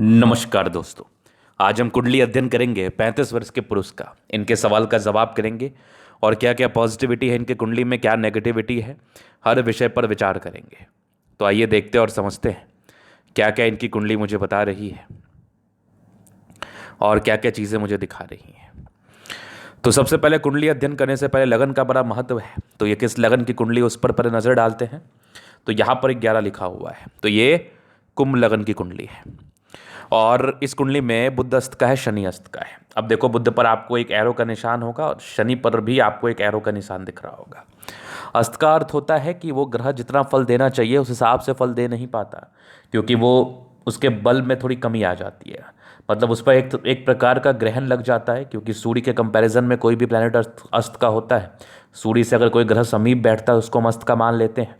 नमस्कार दोस्तों। आज हम कुंडली अध्ययन करेंगे 35 वर्ष के पुरुष का। इनके सवाल का जवाब करेंगे और क्या क्या पॉजिटिविटी है इनके कुंडली में, क्या नेगेटिविटी है, हर विषय पर विचार करेंगे। तो आइए देखते और समझते हैं क्या क्या इनकी कुंडली मुझे बता रही है और क्या क्या चीज़ें मुझे दिखा रही हैं। तो सबसे पहले कुंडली अध्ययन करने से पहले लगन का बड़ा महत्व है। तो ये किस लगन की कुंडली, उस पर पहले नज़र डालते हैं। तो यहाँ पर 11 लिखा हुआ है, तो ये कुंभ लगन की कुंडली है और इस कुंडली में बुध अस्त का है, शनि अस्त का है। अब देखो, बुध पर आपको एक एरो का निशान होगा और शनि पर भी आपको एक एरो का निशान दिख रहा होगा। अस्त का अर्थ होता है कि वो ग्रह जितना फल देना चाहिए उस हिसाब से फल दे नहीं पाता, क्योंकि वो उसके बल में थोड़ी कमी आ जाती है। मतलब उस पर एक प्रकार का ग्रहण लग जाता है, क्योंकि सूर्य के कंपैरिजन में कोई भी प्लैनेट अस्त का होता है। सूर्य से अगर कोई ग्रह समीप बैठता है उसको हम अस्त का मान लेते हैं।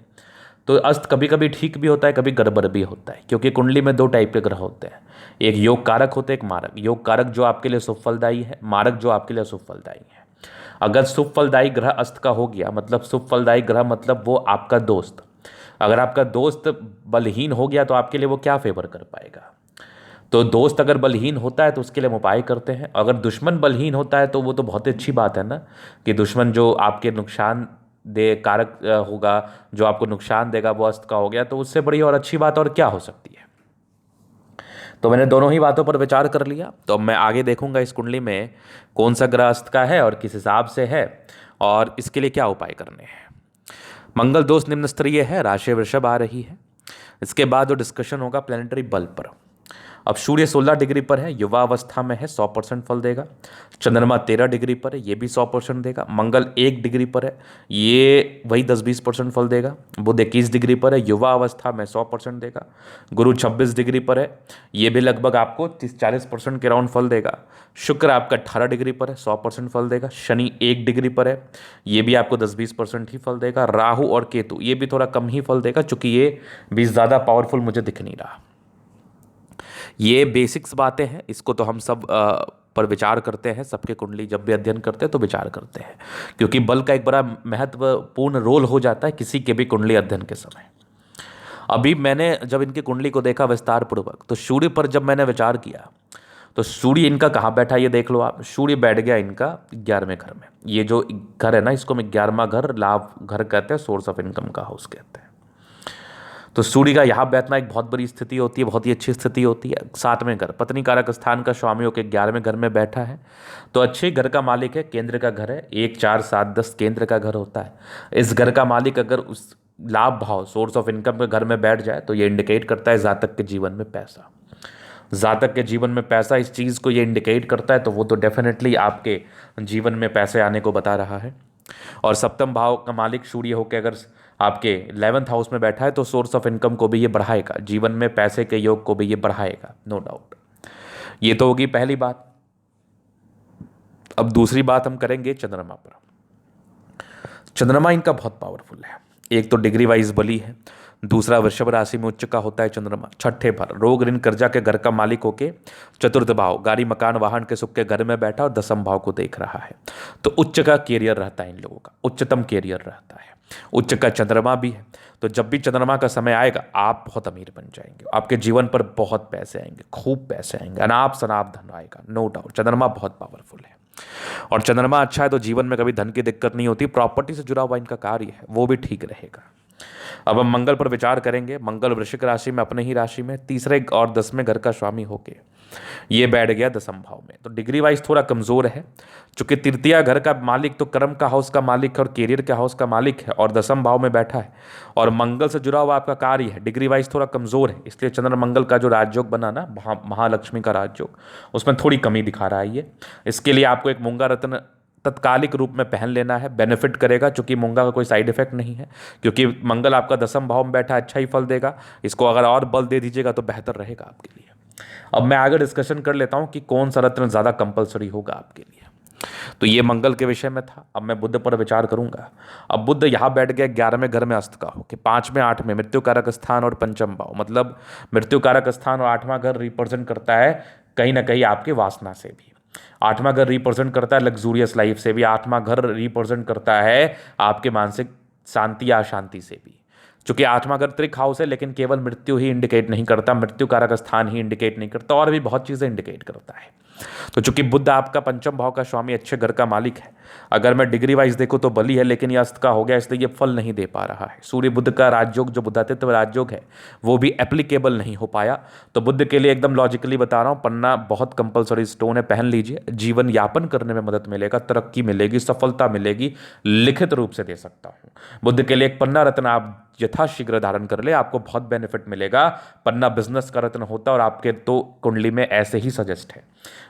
तो अस्त कभी कभी ठीक भी होता है, कभी गड़बड़ भी होता है, क्योंकि कुंडली में दो टाइप के ग्रह होते हैं। एक योग कारक होते हैं, एक मारक। योग कारक जो आपके लिए शुभ फलदायी है, मारक जो आपके लिए शुभ फलदायी है। अगर शुभ फलदायी ग्रह अस्त का हो गया, मतलब शुभ फलदायी ग्रह मतलब वो आपका दोस्त। अगर आपका दोस्त बलहीन हो गया तो आपके लिए वो क्या फेवर कर पाएगा। तो दोस्त अगर बलहीन होता है तो उसके लिए हम उपाय करते हैं। अगर दुश्मन बलहीन होता है तो वो तो बहुत ही अच्छी बात है ना, कि दुश्मन जो आपके नुकसान दे कारक होगा, जो आपको नुकसान देगा, वो अस्त का हो गया, तो उससे बड़ी और अच्छी बात और क्या हो सकती है। तो मैंने दोनों ही बातों पर विचार कर लिया। तो अब मैं आगे देखूंगा इस कुंडली में कौन सा ग्रह अस्त का है और किस हिसाब से है और इसके लिए क्या उपाय करने हैं। मंगल दोष निम्न स्तरीय है, राशि वृषभ आ रही है। इसके बाद जो डिस्कशन होगा प्लेनेटरी बल पर। अब सूर्य 16 डिग्री पर है, युवा अवस्था में है, 100% फल देगा। चंद्रमा 13 डिग्री पर है, ये भी 100% देगा। मंगल 1 डिग्री पर है, ये वही 10-20% फल देगा। बुध 21 डिग्री पर है, युवा अवस्था में 100% देगा। गुरु 26 डिग्री पर है, ये भी लगभग आपको 30-40% के राउंड फल देगा। शुक्र आपका 18 डिग्री पर है, 100% फल देगा। शनि 1 डिग्री पर है, ये भी आपको 10-20% ही फल देगा। राहु और केतु ये भी थोड़ा कम ही फल देगा, चूंकि ये भी ज़्यादा पावरफुल मुझे दिख नहीं रहा। ये बेसिक्स बातें हैं, इसको तो हम सब पर विचार करते हैं। सबके कुंडली जब भी अध्ययन करते हैं तो विचार करते हैं, क्योंकि बल का एक बड़ा महत्वपूर्ण रोल हो जाता है किसी के भी कुंडली अध्ययन के समय। अभी मैंने जब इनकी कुंडली को देखा विस्तार पूर्वक, तो सूर्य पर जब मैंने विचार किया तो सूर्य इनका कहाँ बैठा ये देख लो आप। सूर्य बैठ गया इनका 11वें घर में। ये जो घर है ना, इसको हम 11वां घर, लाभ घर कहते हैं, सोर्स ऑफ इनकम का हाउस कहते हैं। तो सूर्य का यहाँ बैठना एक बहुत बड़ी स्थिति होती है, बहुत ही अच्छी स्थिति होती है। 7वें घर पत्नी कारक स्थान का स्वामी होकर 11वें घर में बैठा है, तो अच्छे घर का मालिक है। केंद्र का घर है, 1 4 7 10 केंद्र का घर होता है। इस घर का मालिक अगर उस लाभ भाव, सोर्स ऑफ इनकम के घर में बैठ जाए तो ये इंडिकेट करता है जातक के जीवन में पैसा। जातक के जीवन में पैसा, इस चीज़ को ये इंडिकेट करता है, तो वो तो डेफिनेटली आपके जीवन में पैसे आने को बता रहा है। और सप्तम भाव का मालिक सूर्य होकर अगर आपके 11th हाउस में बैठा है तो सोर्स ऑफ इनकम को भी ये बढ़ाएगा, जीवन में पैसे के योग को भी ये बढ़ाएगा, नो डाउट। ये तो होगी पहली बात। अब दूसरी बात हम करेंगे चंद्रमा पर। चंद्रमा इनका बहुत पावरफुल है। एक तो डिग्री वाइज बली है, दूसरा वृषभ राशि में उच्च का होता है चंद्रमा। छठे पर रोग ऋण कर्जा के घर का मालिक होके चतुर्थ भाव गाड़ी मकान वाहन के सुख के घर में बैठा और 10th भाव को देख रहा है। तो उच्च का कैरियर रहता है इन लोगों का, उच्चतम कैरियर रहता है। उच्च का चंद्रमा भी है, तो जब भी चंद्रमा का समय आएगा आप बहुत अमीर बन जाएंगे। आपके जीवन पर बहुत पैसे आएंगे, खूब पैसे आएंगे, अनाप शनाप धन आएगा, नो डाउट। चंद्रमा बहुत पावरफुल है और चंद्रमा अच्छा है तो जीवन में कभी धन की दिक्कत नहीं होती। प्रॉपर्टी से जुड़ा हुआ इनका कार्य है वो भी ठीक रहेगा। अब हम मंगल पर विचार करेंगे। मंगल वृश्चिक राशि में, अपने ही राशि में, तीसरे और 10वें घर का स्वामी होके ये बैठ गया 10th भाव में। तो डिग्री वाइज थोड़ा कमजोर है, चूंकि तृतीय घर का मालिक तो कर्म का हाउस का मालिक है और कैरियर के हाउस का मालिक है और 10th भाव में बैठा है और मंगल से जुड़ा हुआ आपका कार्य है। डिग्री वाइज थोड़ा कमजोर है, इसलिए चंद्र मंगल का जो राजयोग बना ना, महालक्ष्मी का राजयोग, उसमें थोड़ी कमी दिखा रहा है ये। इसके लिए आपको एक मूंगा रत्न तत्कालिक रूप में पहन लेना है, बेनिफिट करेगा, चूंकि मूंगा का कोई साइड इफेक्ट नहीं है, क्योंकि मंगल आपका 10th भाव में बैठा अच्छा ही फल देगा। इसको अगर और बल दे दीजिएगा तो बेहतर रहेगा आपके लिए। अब मैं आगे डिस्कशन कर लेता हूं कि कौन सा रत्न ज़्यादा कंपलसरी होगा आपके लिए। तो ये मंगल के विषय में था। अब मैं बुध पर विचार करूंगा। अब बुध यहाँ बैठ गया 11वें घर में अस्त का हो कि 5वें 8वें मृत्यु कारक स्थान और पंचम भाव, मतलब मृत्यु कारक स्थान और 8वां घर रिप्रेजेंट करता है कहीं ना कहीं आपके वासना से भी। 8वां घर रिप्रेजेंट करता है लग्जूरियस लाइफ से भी। 8वां घर रिप्रेजेंट करता है आपके मानसिक शांति या अशांति से भी। चूंकि आठवां घर त्रिक हाउस है, लेकिन केवल मृत्यु ही इंडिकेट नहीं करता, मृत्यु कारक स्थान ही इंडिकेट नहीं करता, और भी बहुत चीजें इंडिकेट करता है। तो चूंकि बुध आपका पंचम भाव का स्वामी, अच्छे घर का मालिक है, अगर मैं डिग्री वाइज देखूं तो बली है, लेकिन ये अस्त का हो गया, इसलिए ये फल नहीं दे पा रहा है। सूर्य बुध का राजयोग, जो बुधातित्व राजयोग है, वो भी एप्लीकेबल नहीं हो पाया। तो बुध के लिए एकदम लॉजिकली बता रहा हूं, पन्ना बहुत कंपलसरी स्टोन है, पहन लीजिए, जीवन यापन करने में मदद मिलेगा, तरक्की मिलेगी, सफलता मिलेगी, लिखित रूप से दे सकता हूं। बुध के लिए एक पन्ना रत्न आप यथाशीघ्र धारण कर ले, आपको बहुत बेनिफिट मिलेगा। पन्ना बिजनेस का रत्न होता है और आपके तो कुंडली में ऐसे ही सजेस्ट है।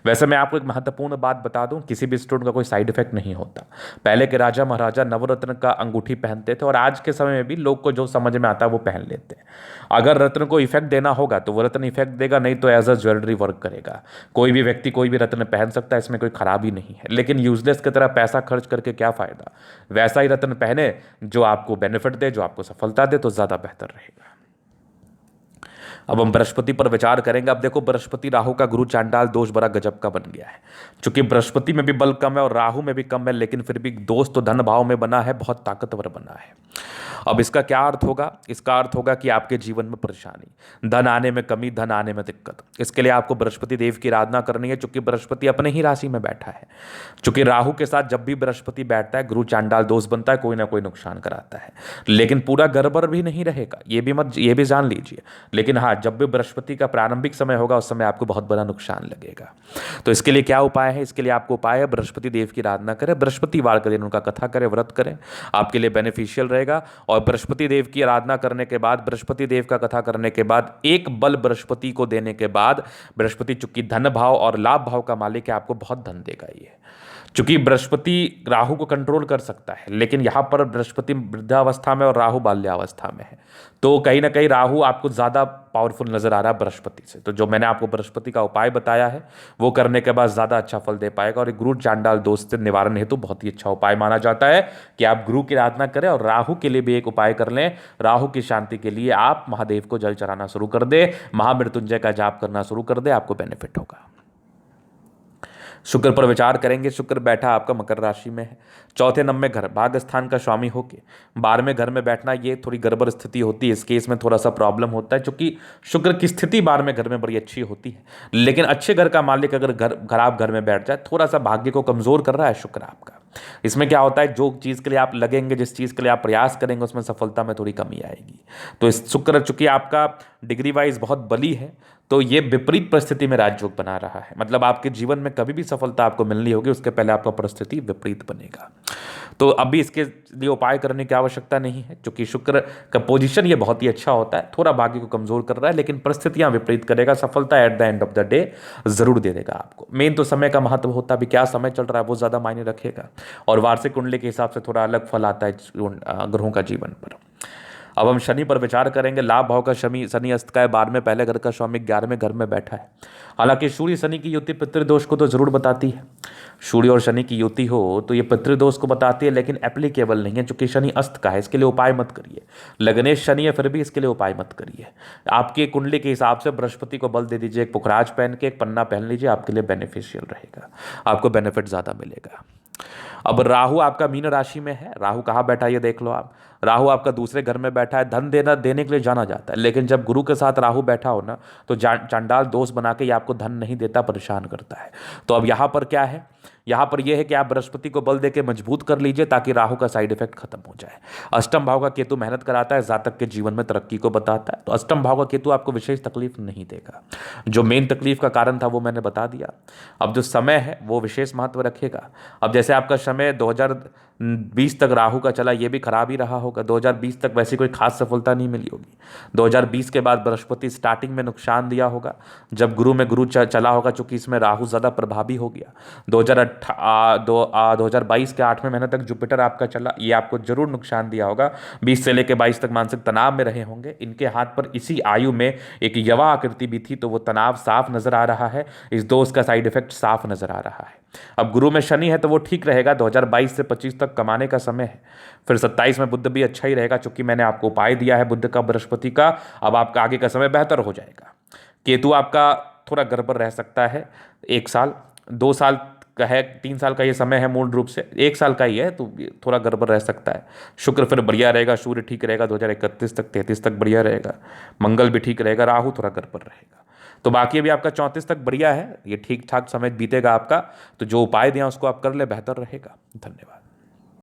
वैसे मैं आपको एक महत्वपूर्ण बात बता दूं, किसी भी स्टोन का कोई साइड इफेक्ट नहीं होता। पहले के राजा महाराजा नवरत्न का अंगूठी पहनते थे, और आज के समय में भी लोग को जो समझ में आता है वो पहन लेते हैं। अगर रत्न को इफेक्ट देना होगा तो वो रत्न इफेक्ट देगा, नहीं तो एज अ ज्वेलरी वर्क करेगा। कोई भी व्यक्ति कोई भी रत्न पहन सकता है, इसमें कोई खराबी नहीं है, लेकिन यूजलेस की तरह पैसा खर्च करके क्या फायदा। वैसा ही रत्न पहने जो आपको बेनिफिट दे, जो आपको सफलता दे, तो ज्यादा बेहतर रहेगा। अब हम बृहस्पति पर विचार करेंगे। अब देखो, बृहस्पति राहु का गुरु चांडाल दोष बड़ा गजब का बन गया है। चूंकि बृहस्पति में भी बल कम है और राहु में भी कम है, लेकिन फिर भी दोष तो धन भाव में बना है, बहुत ताकतवर बना है। अब इसका क्या अर्थ होगा? इसका अर्थ होगा कि आपके जीवन में परेशानी, धन आने में कमी, धन आने में दिक्कत। इसके लिए आपको बृहस्पति देव की आराधना करनी है, चूंकि बृहस्पति अपने ही राशि में बैठा है। चूंकि राहु के साथ जब भी बृहस्पति बैठता है, गुरु चांडाल दोष बनता है, कोई ना कोई नुकसान कराता है। लेकिन पूरा गड़बड़ भी नहीं रहेगा, ये भी जान लीजिए। लेकिन हाँ, जब भी बृहस्पति का प्रारंभिक समय होगा, उस समय आपको बहुत बड़ा नुकसान लगेगा। तो इसके लिए क्या उपाय है? इसके लिए आपको उपाय है, बृहस्पति देव की आराधना करें, बृहस्पतिवार के दिन उनका कथा करें, व्रत करें, आपके लिए बेनिफिशियल रहेगा। और बृहस्पति देव की आराधना करने के बाद, बृहस्पति देव का कथा करने के बाद, एक बल बृहस्पति को देने के बाद, बृहस्पति चूंकि धन भाव और लाभ भाव का मालिक है, आपको बहुत धन देगा ये। चूंकि बृहस्पति राहु को कंट्रोल कर सकता है, लेकिन यहां पर बृहस्पति वृद्धावस्था में और राहु बाल्यावस्था में है, तो कहीं ना कहीं राहु आपको ज्यादा पावरफुल नजर आ रहा है बृहस्पति से। तो जो मैंने आपको बृहस्पति का उपाय बताया है, वो करने के बाद ज्यादा अच्छा फल दे पाएगा। और गुरु चांडाल दोष से निवारण हेतु बहुत ही अच्छा उपाय माना जाता है कि आप गुरु की आराधना करें, और राहु के लिए भी एक उपाय कर लें। राहु की शांति के लिए आप महादेव को जल चढ़ाना शुरू कर दे, महामृत्युंजय का जाप करना शुरू कर दे, आपको बेनिफिट होगा। शुक्र पर विचार करेंगे। शुक्र बैठा आपका मकर राशि में है, चौथे नंबर में घर, भाग्य स्थान का स्वामी होके 12वें घर में बैठना, ये थोड़ी गड़बड़ स्थिति होती है। इस केस में थोड़ा सा प्रॉब्लम होता है, क्योंकि शुक्र की स्थिति 12वें घर में बड़ी अच्छी होती है, लेकिन अच्छे घर का मालिक अगर खराब घर में बैठ जाए, थोड़ा सा भाग्य को कमजोर कर रहा है शुक्र आपका। इसमें क्या होता है, जो चीज़ के लिए आप लगेंगे, जिस चीज़ के लिए आप प्रयास करेंगे, उसमें सफलता में थोड़ी कमी आएगी। तो इस शुक्र चूंकि आपका डिग्री वाइज बहुत बली है, तो ये विपरीत परिस्थिति में राजयोग बना रहा है। मतलब आपके जीवन में कभी भी सफलता आपको मिलनी होगी, उसके पहले आपका परिस्थिति विपरीत बनेगा। तो अभी इसके लिए उपाय करने की आवश्यकता नहीं है, क्योंकि शुक्र का पोजीशन ये बहुत ही अच्छा होता है। थोड़ा भाग्य को कमजोर कर रहा है, लेकिन परिस्थितियां विपरीत करेगा, सफलता at the end of the day जरूर दे देगा आपको। मेन तो समय का महत्व होता है, अभी क्या समय चल रहा है वो ज्यादा मायने रखेगा, और वार्षिक कुंडली के हिसाब से थोड़ा अलग फल आता है ग्रहों का जीवन पर। अब हम शनि पर विचार करेंगे। लाभ भाव का शनि अस्त का है, 12वें पहले घर का स्वामी 11वें घर में बैठा है। हालांकि सूर्य शनि की युति पितृदोष को तो जरूर बताती है। सूर्य और शनि की युति हो तो ये पितृदोष को बताती है, लेकिन एप्लीकेबल नहीं है, क्योंकि शनि अस्त का है। इसके लिए उपाय मत करिए। लग्नेश शनि है, फिर भी इसके लिए उपाय मत करिए। आपकी कुंडली के हिसाब से बृहस्पति को बल दे दीजिए, एक पुखराज पहन के, एक पन्ना पहन लीजिए, आपके लिए बेनिफिशियल रहेगा, आपको बेनिफिट ज्यादा मिलेगा। अब राहु आपका मीन राशि में है। राहु कहाँ बैठा है ये देख लो आप। राहु आपका दूसरे घर में बैठा है। धन देने के लिए जाना जाता है, लेकिन जब गुरु के साथ राहु बैठा हो ना, तो चांडाल दोष बना के ये आपको धन नहीं देता, परेशान करता है। तो अब यहाँ पर क्या है, यहाँ पर यह है कि आप बृहस्पति को बल देके मजबूत कर लीजिए, ताकि राहु का साइड इफेक्ट खत्म हो जाए। अष्टम भाव का केतु मेहनत कराता है, जातक के जीवन में तरक्की को बताता है। तो अष्टम भाव का केतु आपको विशेष तकलीफ नहीं देगा। जो मेन तकलीफ का कारण था वो मैंने बता दिया। अब जो समय है वो विशेष महत्व रखेगा। अब जैसे आपका समय 2020 तक राहु का चला, ये भी खराब ही रहा होगा। 2020 तक वैसी कोई खास सफलता नहीं मिली होगी। 2020 के बाद बृहस्पति स्टार्टिंग में नुकसान दिया होगा, जब गुरु में गुरु चला होगा, चूंकि इसमें राहु ज्यादा प्रभावी हो गया। 2022 के 8वें महीने तक जुपिटर आपका चला, ये आपको जरूर नुकसान दिया होगा। 20 से लेकर 22 तक मानसिक तनाव में रहे होंगे। इनके हाथ पर इसी आयु में एक यवा आकृति भी थी, तो वो तनाव साफ नजर आ रहा है। इस दोष का साइड इफेक्ट साफ नजर आ रहा है। अब गुरु में शनि है तो वो ठीक रहेगा, 2022 से 25 तक कमाने का समय है। फिर 27 में बुध भी अच्छा ही रहेगा, क्योंकि मैंने आपको उपाय दिया है बुध का, बृहस्पति का। अब आपका आगे का समय बेहतर हो जाएगा। केतु आपका थोड़ा गड़बड़ रह सकता है, 1 साल 2 साल का है, 3 साल का ये समय है मूल रूप से, 1 साल का ही है, तो थोड़ा गड़बड़ रह सकता है। शुक्र फिर बढ़िया रहेगा, सूर्य ठीक रहेगा 2031 तक, 33 तक बढ़िया रहेगा, मंगल भी ठीक रहेगा, राहु थोड़ा गड़बड़ रहेगा। तो बाकी अभी आपका 34 तक बढ़िया है, ये ठीक ठाक समय बीतेगा आपका। तो जो उपाय दिया उसको आप कर ले, बेहतर रहेगा। धन्यवाद।